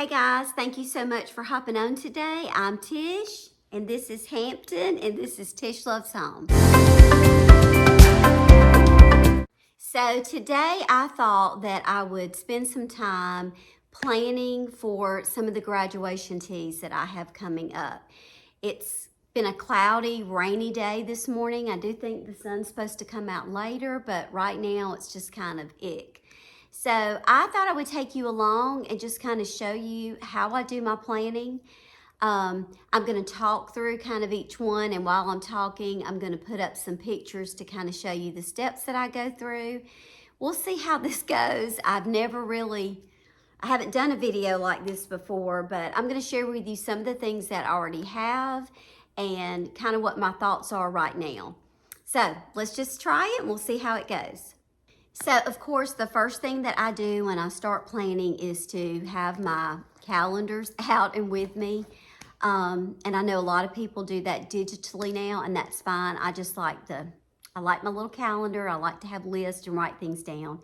Hey guys, thank you so much for hopping on today. I'm Tish, and this is Hampton, and this is Tish Loves Home. So today I thought that I would spend some time planning for some of the graduation teas that I have coming up. It's been a cloudy, rainy day this morning. I do think the sun's supposed to come out later, but right now it's just kind of ick. So I thought I would take you along and just kind of show you how I do my planning. I'm going to talk through kind of each one, and while I'm talking, I'm going to put up some pictures to kind of show you the steps that I go through. We'll see how this goes. I haven't done a video like this before, but I'm going to share with you some of the things that I already have and kind of what my thoughts are right now. So let's just try it and we'll see how it goes. So, of course, the first thing that I do when I start planning is to have my calendars out and with me. And I know a lot of people do that digitally now, and that's fine. I like my little calendar. I like to have lists and write things down.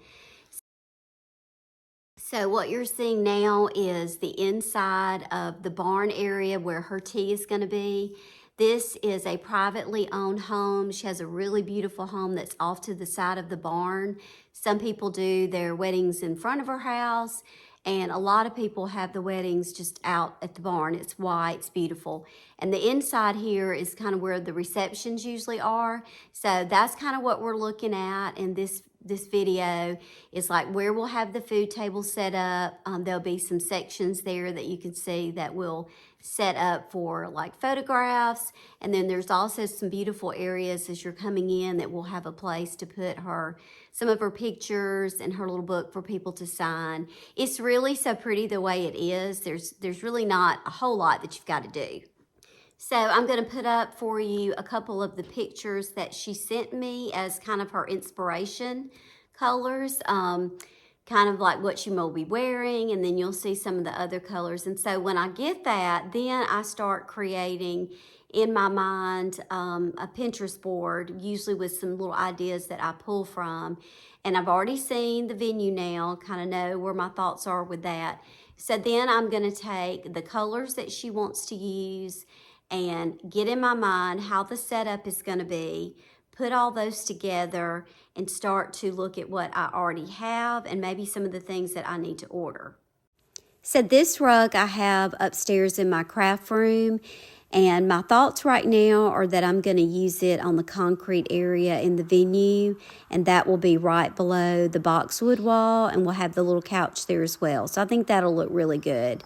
So what you're seeing now is the inside of the barn area where her tea is going to be. This is a privately owned home. She has a really beautiful home that's off to the side of the barn. Some people do their weddings in front of her house, and a lot of people have the weddings just out at the barn. It's white, it's beautiful. And the inside here is kind of where the receptions usually are. So that's kind of what we're looking at in this video, is like where we'll have the food table set up. There'll be some sections there that you can see that we'll set up for like photographs. And then there's also some beautiful areas as you're coming in that we'll have a place to put some of her pictures and her little book for people to sign. It's really so pretty the way it is. There's really not a whole lot that you've got to do. So I'm going to put up for you a couple of the pictures that she sent me as kind of her inspiration colors, kind of like what she will be wearing, and then you'll see some of the other colors. And so when I get that, then I start creating in my mind a Pinterest board, usually with some little ideas that I pull from. And I've already seen the venue now, kind of know where my thoughts are with that. So then I'm going to take the colors that she wants to use and get in my mind how the setup is going to be, put all those together, and start to look at what I already have and maybe some of the things that I need to order. So this rug I have upstairs in my craft room, and my thoughts right now are that I'm going to use it on the concrete area in the venue, and that will be right below the boxwood wall, and we'll have the little couch there as well. So I think that'll look really good.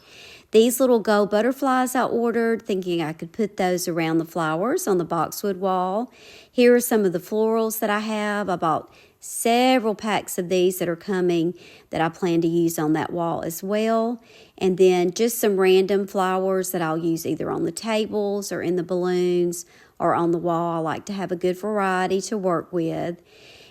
These little gold butterflies I ordered, thinking I could put those around the flowers on the boxwood wall. Here are some of the florals that I have. I bought several packs of these that are coming that I plan to use on that wall as well. And then just some random flowers that I'll use either on the tables or in the balloons or on the wall. I like to have a good variety to work with.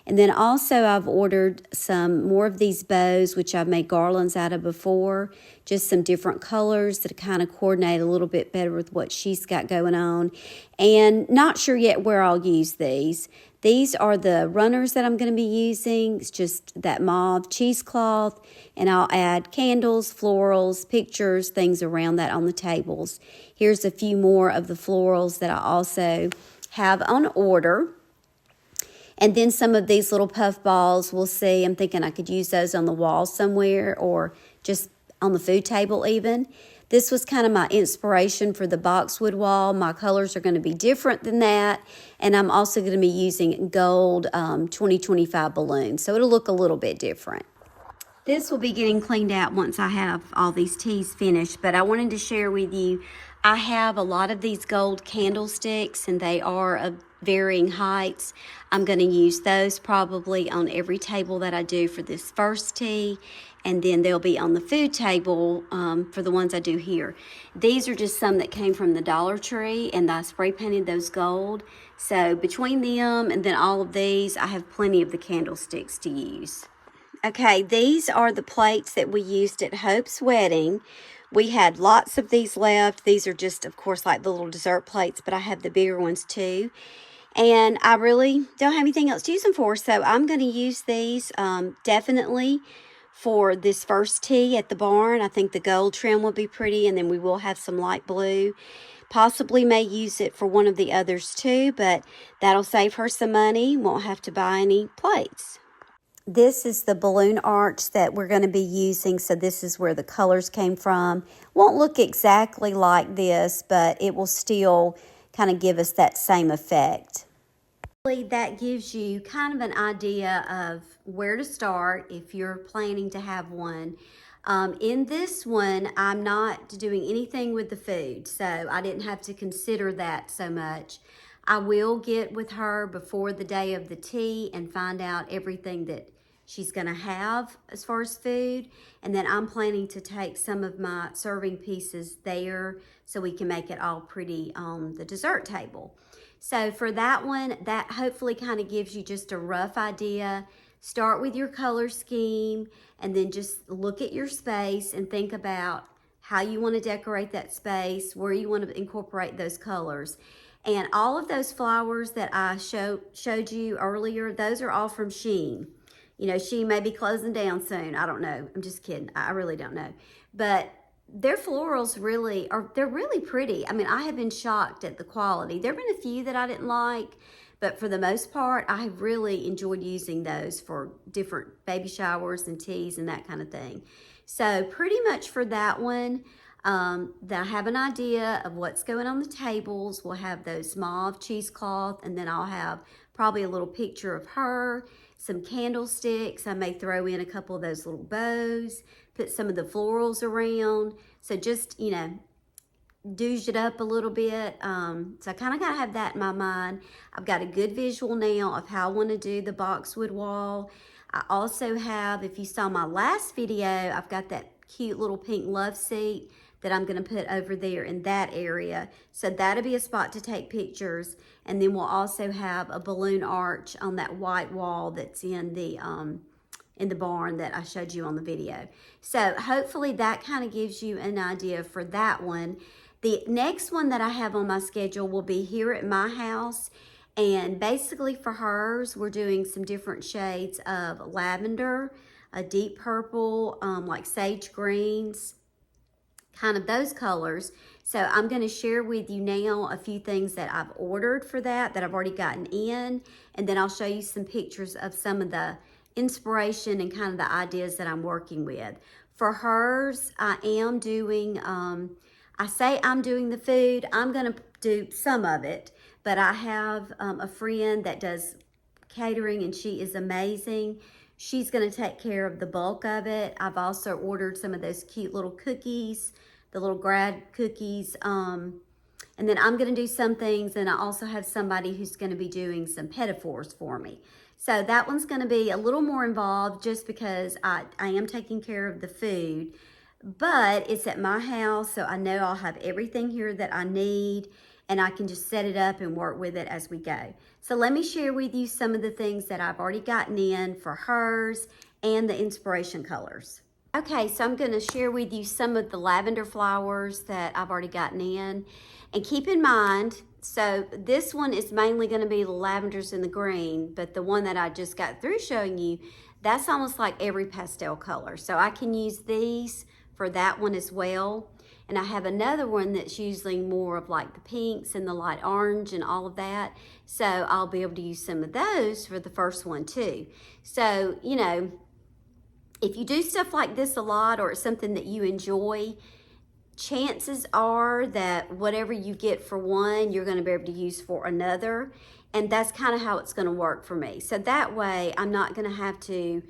And then also I've ordered some more of these bows, which I've made garlands out of before. Just some different colors that kind of coordinate a little bit better with what she's got going on. And not sure yet where I'll use these. These are the runners that I'm going to be using. It's just that mauve cheesecloth. And I'll add candles, florals, pictures, things around that on the tables. Here's a few more of the florals that I also have on order. And then some of these little puff balls, we'll see. I'm thinking I could use those on the wall somewhere or just on the food table even. This was kind of my inspiration for the boxwood wall. My colors are going to be different than that. And I'm also going to be using gold 2025 balloons. So it'll look a little bit different. This will be getting cleaned out once I have all these teas finished. But I wanted to share with you, I have a lot of these gold candlesticks, and they are of varying heights. I'm going to use those probably on every table that I do for this first tea, and then they'll be on the food table for the ones I do here. These are just some that came from the Dollar Tree, and I spray painted those gold. So between them and then all of these, I have plenty of the candlesticks to use. Okay, these are the plates that we used at Hope's wedding. We had lots of these left. These are just, of course, like the little dessert plates, but I have the bigger ones too. And I really don't have anything else to use them for, so I'm going to use these definitely for this first tee at the barn. I think the gold trim will be pretty, and then we will have some light blue. Possibly may use it for one of the others too, but that'll save her some money. Won't have to buy any plates. This is the balloon arch that we're going to be using, so this is where the colors came from. Won't look exactly like this, but it will still kind of give us that same effect. That gives you kind of an idea of where to start if you're planning to have one. In this one, I'm not doing anything with the food, so I didn't have to consider that so much. I will get with her before the day of the tea and find out everything that she's going to have as far as food, and then I'm planning to take some of my serving pieces there so we can make it all pretty on the dessert table. So for that one, that hopefully kind of gives you just a rough idea. Start with your color scheme and then just look at your space and think about how you want to decorate that space, where you want to incorporate those colors. And all of those flowers that I showed you earlier, those are all from Shein. You know, Shein may be closing down soon. I don't know. I'm just kidding. I really don't know. But their florals they're really pretty. I mean, I have been shocked at the quality. There have been a few that I didn't like, but for the most part, I have really enjoyed using those for different baby showers and teas and that kind of thing. So pretty much for that one, I have an idea of what's going on the tables. We'll have those mauve cheesecloth, and then I'll have probably a little picture of her, some candlesticks. I may throw in a couple of those little bows, put some of the florals around. So just, you know, douche it up a little bit. So I kind of got to have that in my mind. I've got a good visual now of how I want to do the boxwood wall. I also have, if you saw my last video, I've got that cute little pink love seat that I'm going to put over there in that area. So that'll be a spot to take pictures. And then we'll also have a balloon arch on that white wall that's in the barn that I showed you on the video. So hopefully that kind of gives you an idea for that one. The next one that I have on my schedule will be here at my house. And basically for hers, we're doing some different shades of lavender, a deep purple, like sage greens, kind of those colors. So I'm going to share with you now a few things that I've ordered for that I've already gotten in, and then I'll show you some pictures of some of the inspiration and kind of the ideas that I'm working with. For hers, I am doing, I say I'm doing the food, I'm going to do some of it, but I have a friend that does catering and she is amazing. She's going to take care of the bulk of it. I've also ordered some of those cute little cookies, the little grad cookies. And then I'm going to do some things, and I also have somebody who's going to be doing some pedophores for me. So that one's going to be a little more involved just because I am taking care of the food. But it's at my house, so I know I'll have everything here that I need, and I can just set it up and work with it as we go. So let me share with you some of the things that I've already gotten in for hers and the inspiration colors. Okay, so I'm going to share with you some of the lavender flowers that I've already gotten in. And keep in mind, so this one is mainly going to be the lavenders and the green, but the one that I just got through showing you, that's almost like every pastel color. So I can use these for that one as well. And I have another one that's usually more of like the pinks and the light orange and all of that. So I'll be able to use some of those for the first one too. So, you know, if you do stuff like this a lot, or it's something that you enjoy, chances are that whatever you get for one, you're going to be able to use for another. And that's kind of how it's going to work for me. So that way I'm not going to have to,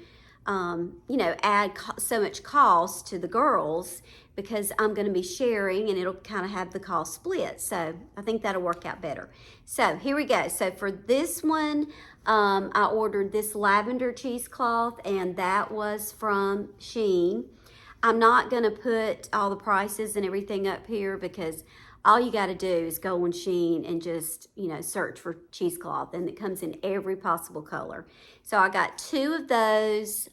you know, add so much cost to the girls, because I'm going to be sharing and it'll kind of have the cost split. So I think that'll work out better. So here we go. So for this one, I ordered this lavender cheesecloth, and that was from Shein. I'm not going to put all the prices and everything up here, because all you got to do is go on Shein and just, you know, search for cheesecloth, and it comes in every possible color. So I got 2 of those,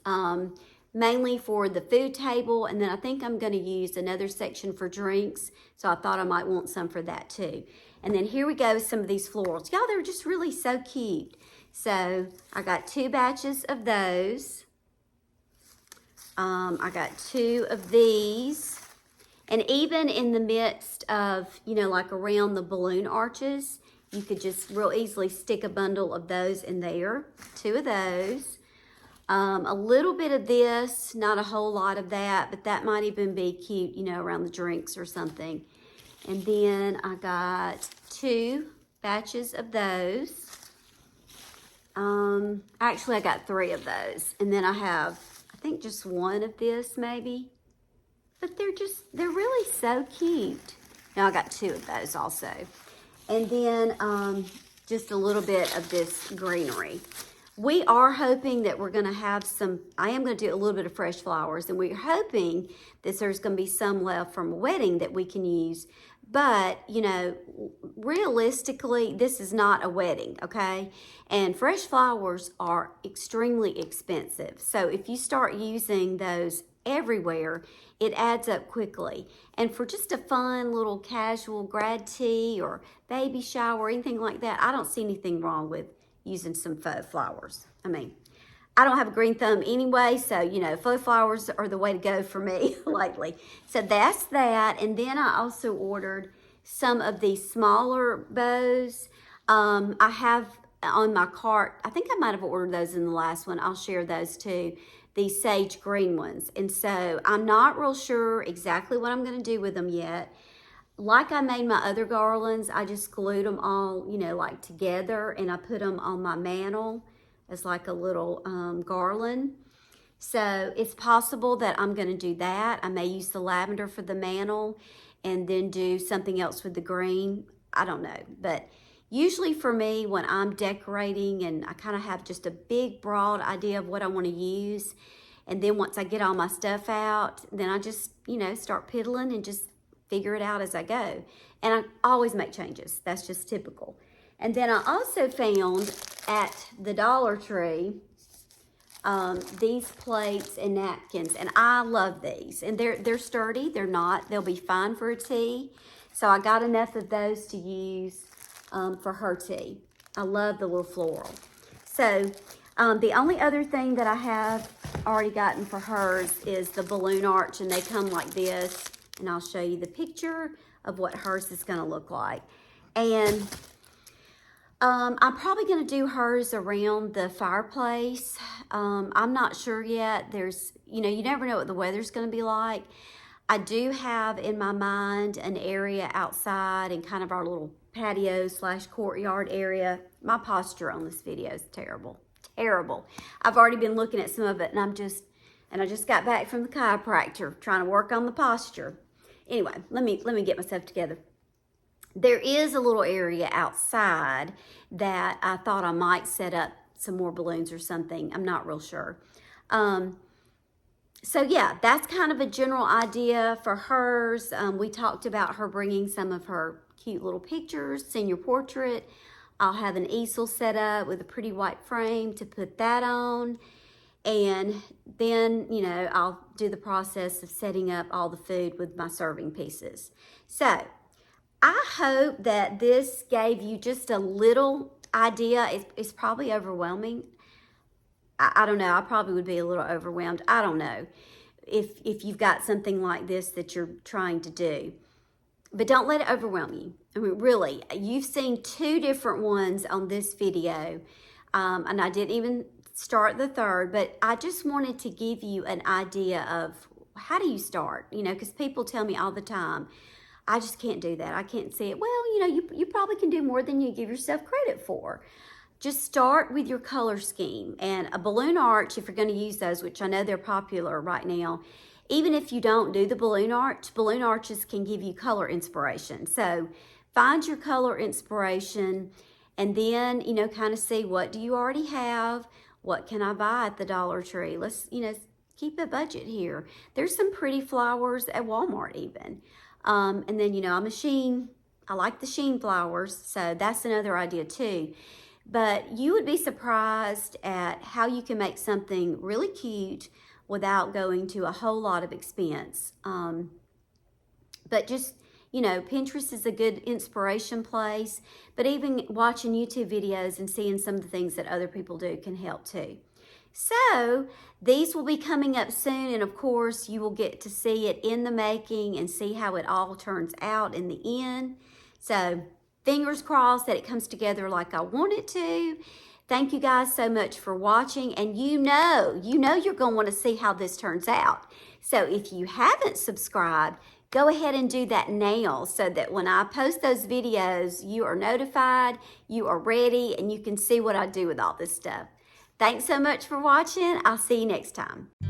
mainly for the food table, and then I think I'm going to use another section for drinks, so I thought I might want some for that too. And then here we go with some of these florals. Y'all, they're just really so cute. So I got 2 batches of those. I got 2 of these. And even in the midst of, you know, like around the balloon arches, you could just real easily stick a bundle of those in there. 2 of those. A little bit of this, not a whole lot of that, but that might even be cute, you know, around the drinks or something. And then I got 2 batches of those. Actually, I got 3 of those. And then I have, I think, just 1 of this maybe. But they're really so cute. Now I got 2 of those also. And then just a little bit of this greenery. We are hoping that we're gonna have some, I am gonna do a little bit of fresh flowers, and we're hoping that there's gonna be some left from a wedding that we can use. But, you know, realistically, this is not a wedding, okay? And fresh flowers are extremely expensive. So if you start using those everywhere, it adds up quickly. And for just a fun little casual grad tea or baby shower or anything like that, I don't see anything wrong with using some faux flowers. I mean, I don't have a green thumb anyway, so, you know, faux flowers are the way to go for me lately. So that's that. And then I also ordered some of these smaller bows. I have on my cart, I think I might have ordered those in the last one. I'll share those too. These sage green ones. And so I'm not real sure exactly what I'm going to do with them yet. Like I made my other garlands, I just glued them all, you know, like together, and I put them on my mantle as like a little garland. So it's possible that I'm going to do that. I may use the lavender for the mantle and then do something else with the green. I don't know. But usually for me, when I'm decorating and I kind of have just a big, broad idea of what I want to use, and then once I get all my stuff out, then I just, you know, start piddling and just figure it out as I go. And I always make changes. That's just typical. And then I also found at the Dollar Tree these plates and napkins, and I love these. And they're sturdy. They'll be fine for a tea. So I got enough of those to use for her tea. I love the little floral. So the only other thing that I have already gotten for hers is the balloon arch, and they come like this. And I'll show you the picture of what hers is going to look like. And I'm probably going to do hers around the fireplace. I'm not sure yet. There's, you know, you never know what the weather's going to be like. I do have in my mind an area outside and kind of our little patio / courtyard area. My posture on this video is terrible. Terrible. I've already been looking at some of it, and I just got back from the chiropractor trying to work on the posture. Anyway, let me get myself together. There is a little area outside that I thought I might set up some more balloons or something. I'm not real sure. So yeah, that's kind of a general idea for hers. We talked about her bringing some of her cute little pictures, senior portrait. I'll have an easel set up with a pretty white frame to put that on. And then, you know, I'll do the process of setting up all the food with my serving pieces. So I hope that this gave you just a little idea. It's probably overwhelming. I don't know. I probably would be a little overwhelmed. I don't know if you've got something like this that you're trying to do. But don't let it overwhelm you. I mean, really, you've seen 2 different ones on this video. And I didn't even start the third, but I just wanted to give you an idea of how do you start, you know, because people tell me all the time, I just can't do that. I can't see it. Well, you know, you probably can do more than you give yourself credit for. Just start with your color scheme. And a balloon arch, if you're going to use those, which I know they're popular right now, even if you don't do the balloon arches can give you color inspiration. So find your color inspiration, and then, you know, kind of see, what do you already have? What can I buy at the Dollar Tree? Let's, you know, keep a budget here. There's some pretty flowers at Walmart even. And then, you know, I'm a Shein. I like the Shein flowers, so that's another idea too. But you would be surprised at how you can make something really cute without going to a whole lot of expense. But just, you know, Pinterest is a good inspiration place, but even watching YouTube videos and seeing some of the things that other people do can help too. So these will be coming up soon, and of course you will get to see it in the making and see how it all turns out in the end. So fingers crossed that it comes together like I want it to. Thank you guys so much for watching, and you know you're going to want to see how this turns out. So if you haven't subscribed, go ahead and do that now so that when I post those videos, you are notified, you are ready, and you can see what I do with all this stuff. Thanks so much for watching. I'll see you next time.